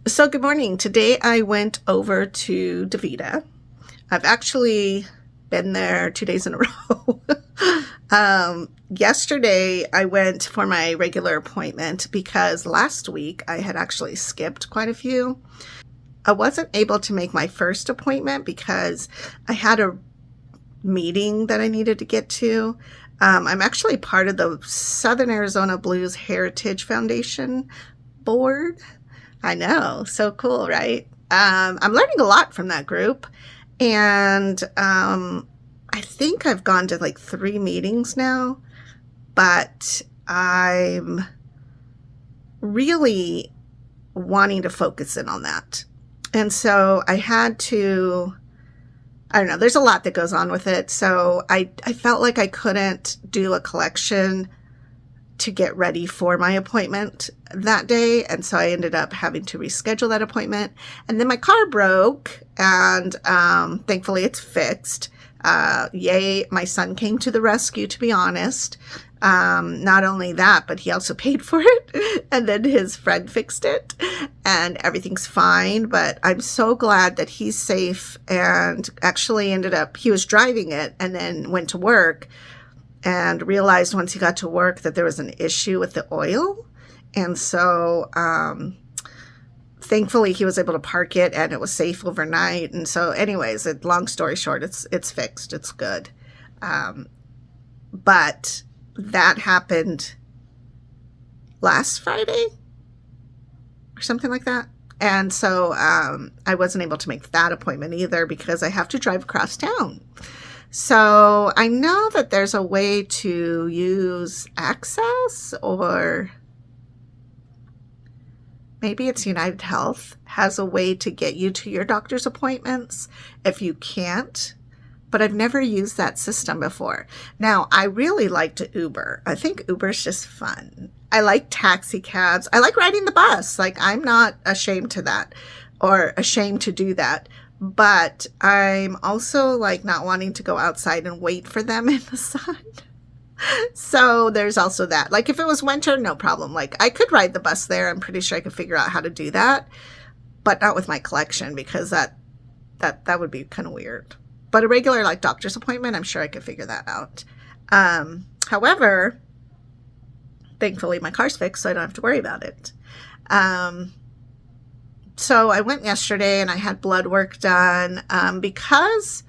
So good morning. Today I went over to DaVita. I've actually been there 2 days in a row. Yesterday I went for my regular appointment because last week I had actually skipped quite a few. I wasn't able to make my first appointment because I had a meeting that I needed to get to. I'm actually part of the Southern Arizona Blues Heritage Foundation board. I know, so cool, right? I'm learning a lot from that group, and I think I've gone to like 3 meetings now, but I'm really wanting to focus in on that. And so I had to, I don't know, there's a lot that goes on with it. So I felt like I couldn't do a collection to get ready for my appointment that day. And so I ended up having to reschedule that appointment. And then my car broke, and thankfully it's fixed. Yay, my son came to the rescue, to be honest. Not only that, but he also paid for it. And then his friend fixed it, and everything's fine. But I'm so glad that he's safe, and actually ended up, he was driving it and then went to work and realized once he got to work that there was an issue with the oil. And so thankfully he was able to park it, and it was safe overnight. And so anyways, long story short, it's fixed. It's good. But that happened last Friday or something like that. And so I wasn't able to make that appointment either because I have to drive across town. So I know that there's a way to use Access, or maybe it's United Health has a way to get you to your doctor's appointments if you can't. But I've never used that system before. Now, I really like to Uber. I think Uber's just fun. I like taxi cabs. I like riding the bus. Like, I'm not ashamed to that or ashamed to do that. But I'm also like not wanting to go outside and wait for them in the sun. So there's also that. Like if it was winter, no problem. Like I could ride the bus there. I'm pretty sure I could figure out how to do that, but not with my collection because that would be kind of weird. But a regular like doctor's appointment, I'm sure I could figure that out. However, thankfully my car's fixed, so I don't have to worry about it. So I went yesterday and I had blood work done because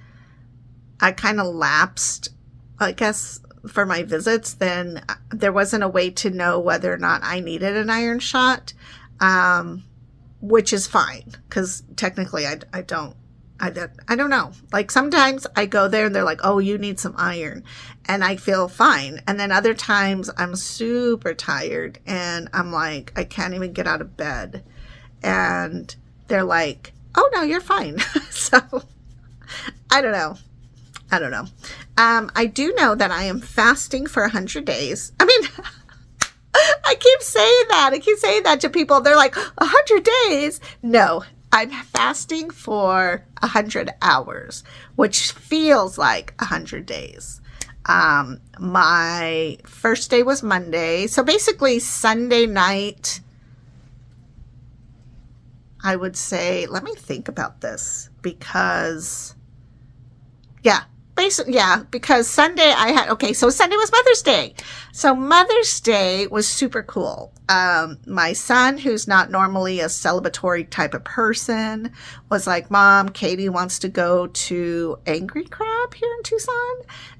I kind of lapsed, I guess, for my visits. Then there wasn't a way to know whether or not I needed an iron shot, which is fine because technically I don't know. Like sometimes I go there and they're like, oh, you need some iron, and I feel fine. And then other times I'm super tired and I'm like, I can't even get out of bed. And they're like, oh, no, you're fine. So I don't know. I do know that I am fasting for 100 days. I mean, I keep saying that to people. They're like, 100 days? No, I'm fasting for 100 hours, which feels like 100 days. My first day was Monday. So basically Sunday night, I would say, let me think about this because, because Sunday so Sunday was Mother's Day. So Mother's Day was super cool. My son, who's not normally a celebratory type of person, was like, Mom, Katie wants to go to Angry Crab here in Tucson.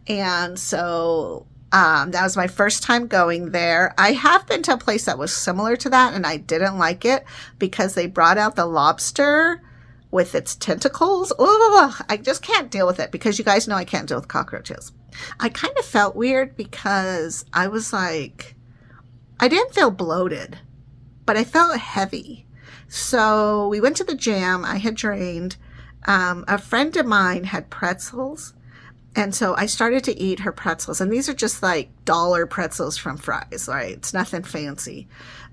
And so that was my first time going there. I have been to a place that was similar to that, and I didn't like it because they brought out the lobster with its tentacles. Ugh, I just can't deal with it because you guys know I can't deal with cockroaches. I kind of felt weird because I was like, I didn't feel bloated, but I felt heavy. So we went to the gym. I had drained. A friend of mine had pretzels. And so I started to eat her pretzels. And these are just like dollar pretzels from Fry's, right? It's nothing fancy.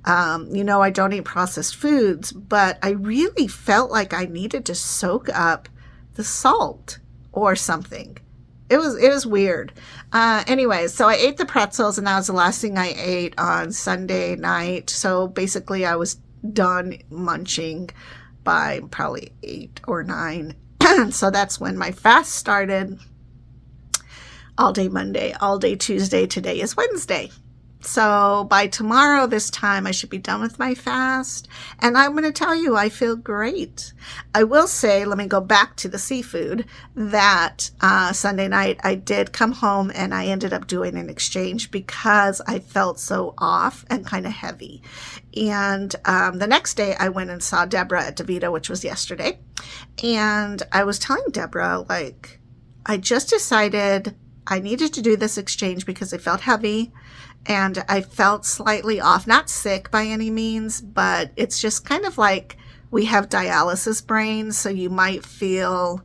I don't eat processed foods, but I really felt like I needed to soak up the salt or something. It was weird. Anyways, so I ate the pretzels, and that was the last thing I ate on Sunday night. So basically I was done munching by probably 8 or 9. So that's when my fast started. All day Monday, all day Tuesday. Today is Wednesday. So by tomorrow this time, I should be done with my fast. And I'm going to tell you, I feel great. I will say, let me go back to the seafood, that Sunday night I did come home and I ended up doing an exchange because I felt so off and kind of heavy. And the next day I went and saw Deborah at DeVita, which was yesterday. And I was telling Deborah, like, I just decided I needed to do this exchange because I felt heavy and I felt slightly off, not sick by any means, but it's just kind of like we have dialysis brains. So you might feel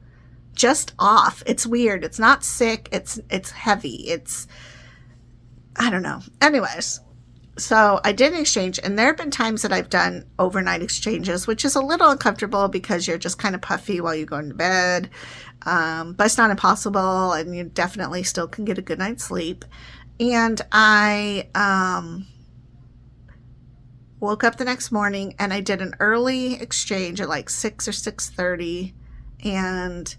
just off. It's weird. It's not sick. It's heavy. I don't know. Anyways, so I did an exchange, and there have been times that I've done overnight exchanges, which is a little uncomfortable because you're just kind of puffy while you're going to bed. But it's not impossible, and you definitely still can get a good night's sleep. And I woke up the next morning and I did an early exchange at like 6 or 6:30. And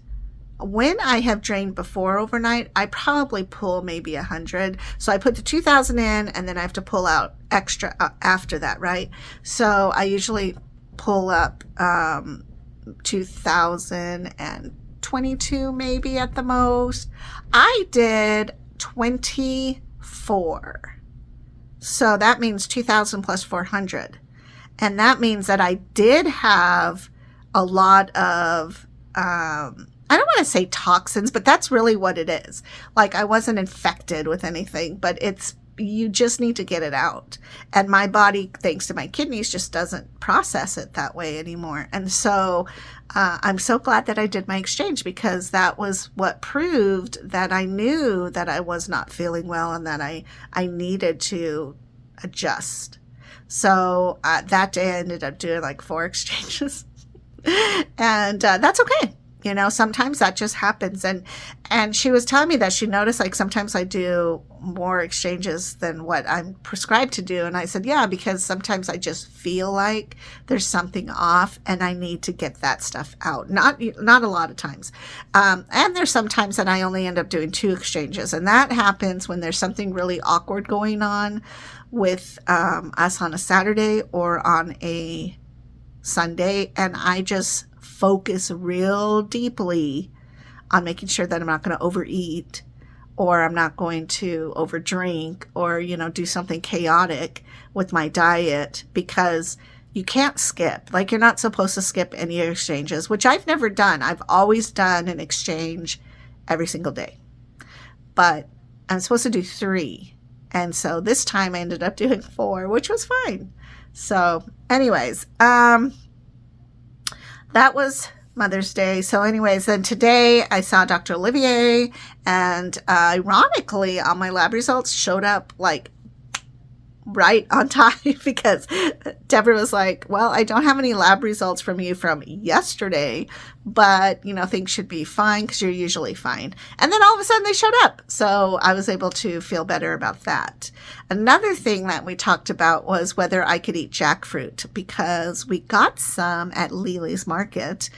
when I have drained before overnight, I probably pull maybe 100. So I put the 2,000 in, and then I have to pull out extra after that, right? So I usually pull up 2,022 maybe at the most. I did 24. So that means 2,000 plus 400. And that means that I did have a lot of, I don't want to say toxins, but that's really what it is. Like, I wasn't infected with anything, but you just need to get it out. And my body, thanks to my kidneys, just doesn't process it that way anymore. And so I'm so glad that I did my exchange, because that was what proved that I knew that I was not feeling well and that I needed to adjust. So that day I ended up doing like 4 exchanges. And that's okay. You know, sometimes that just happens. And she was telling me that she noticed, like, sometimes I do more exchanges than what I'm prescribed to do. And I said, yeah, because sometimes I just feel like there's something off and I need to get that stuff out. Not a lot of times. And there's sometimes that I only end up doing 2 exchanges. And that happens when there's something really awkward going on with us on a Saturday or on a Sunday. And I just focus real deeply on making sure that I'm not going to overeat, or I'm not going to overdrink, or, you know, do something chaotic with my diet, because you can't skip. Like, you're not supposed to skip any exchanges, which I've never done. I've always done an exchange every single day, but I'm supposed to do 3. And so this time I ended up doing 4, which was fine. So anyways, that was Mother's Day. So anyways, then today I saw Dr. Olivier, and ironically, all my lab results showed up like right on time, because Deborah was like, well, I don't have any lab results from you from yesterday, but, you know, things should be fine because you're usually fine. And then all of a sudden they showed up. So I was able to feel better about that. Another thing that we talked about was whether I could eat jackfruit, because we got some at Lily's Market,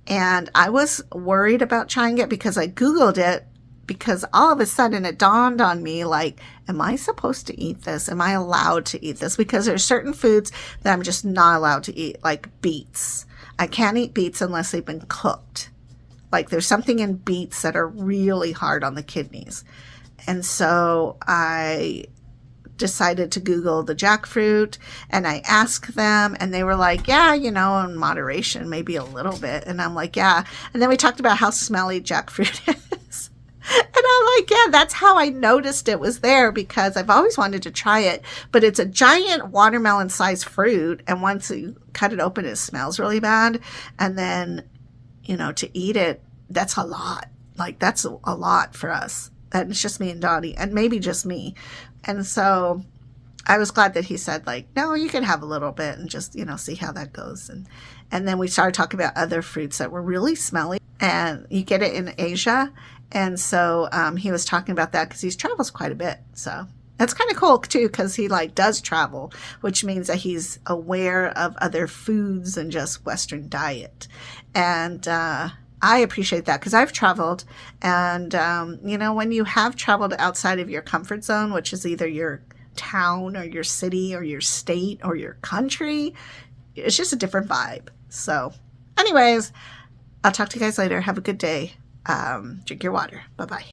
and I was worried about trying it because I Googled it, because all of a sudden it dawned on me, like, am I supposed to eat this? Am I allowed to eat this? Because there's certain foods that I'm just not allowed to eat, like beets. I can't eat beets unless they've been cooked. Like, there's something in beets that are really hard on the kidneys. And so I decided to Google the jackfruit, and I asked them, and they were like, yeah, you know, in moderation, maybe a little bit. And I'm like, yeah. And then we talked about how smelly jackfruit is. And I'm like, yeah, that's how I noticed it was there, because I've always wanted to try it, but it's a giant watermelon-sized fruit, and once you cut it open, it smells really bad. And then, you know, to eat it, that's a lot. Like, that's a lot for us. And it's just me and Dottie, and maybe just me. And so I was glad that he said, like, no, you can have a little bit and just, you know, see how that goes. And then we started talking about other fruits that were really smelly, and you get it in Asia. And so he was talking about that because he travels quite a bit. So That's kind of cool too, because he like does travel, which means that he's aware of other foods than just Western diet. And I appreciate that because I've traveled, and you know, when you have traveled outside of your comfort zone, which is either your town or your city or your state or your country, it's just a different vibe. So, anyways, I'll talk to you guys later. Have a good day. Drink your water. Bye bye.